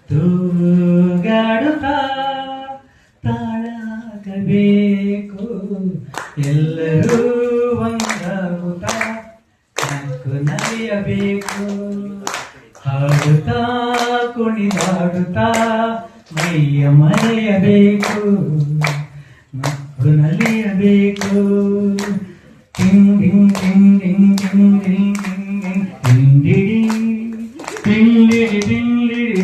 ತೂಗಾಡುತ್ತಾ ತಾಳಾಗಬೇಕು ಎಲ್ಲರೂ ಒಂದಾಗುತ್ತಾ ನಕ್ಕು ನಲಿಯಬೇಕು ಹಾಡುತ್ತಾ ಕುಣಿದಾಡುತ್ತಾ ಮೈಯ ಮರೆಯಬೇಕು ನಕ್ಕು ನಲಿಯಬೇಕು ಟಿಂಗ್ ಟಿಂಗ್ ಟಿಂಗ್ ಟಿಂಗ್ ಟಿಂಗ್ ಟಿಂಗ್ ಟಿಂಗ್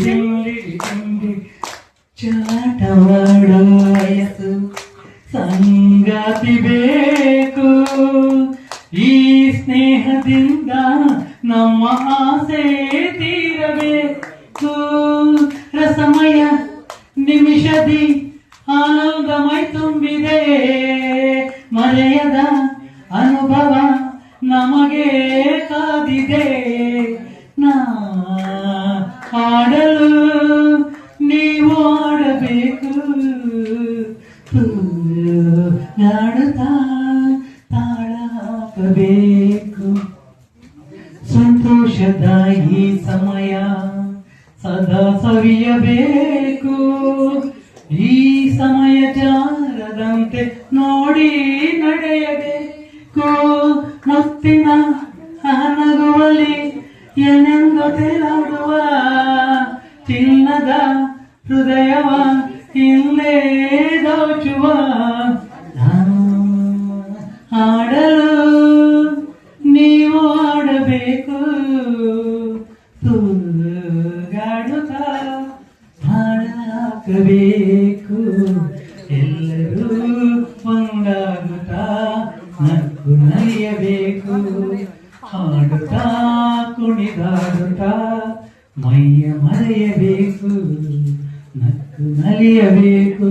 ಟಿಂಗ್ ಟಿಂಗ್ ಚಾಟವಾಡೋ ವಯಸ್ಸು ಸಂಗಾತಿ ಬೇಕು ಈ ಸ್ನೇಹದಿಂದ ನಮ್ಮ ಆಸೆ ತೀರಬೇಕು ರಸಮಯ ನಿಮಿಷದಿ ಆನಂದಮೈ ತುಂಬಿದೆ ಮರೆಯದ ಅನುಭವ ನಮಗೆ ಕಾದಿದೆ ನಾ ಹಾಡಲು ನೀವು ಆಡಬೇಕು ನಾಡುತ್ತಾ ತಾಳ ಹಾಕಬೇಕು ಸಂತೋಷದ ಈ ಸಮಯ ಸದಾ ಸವಿಯಬೇಕು ಈ ಸಮಯ ಜಾರದಂತೆ ನೋಡಿ ನಡೆಯಬೇಕು ಮುತ್ತಿನ ನಗುವಲ್ಲಿ ಏನೆಂದು ತೇಲಾಡುವ ಚಿನ್ನದ ಹೃದಯವ ಇಲ್ಲೇ ದೋಚುವ ಹಾಡಲು ನೀವು ಆಡಬೇಕು ತೂಗಾಡುತ್ತಾ ಹಾಡಬೇಕು ಎಲ್ಲರೂ ಒಂದಾಗುತ್ತಾ ನಕ್ಕು ನಲಿಯಬೇಕು ಹಾಡುತ್ತಾ ಕುಣಿದಾಡುತ್ತಾ ಮೈಯ ಮರೆಯಬೇಕು ನಕ್ಕು ನಲಿಯಬೇಕು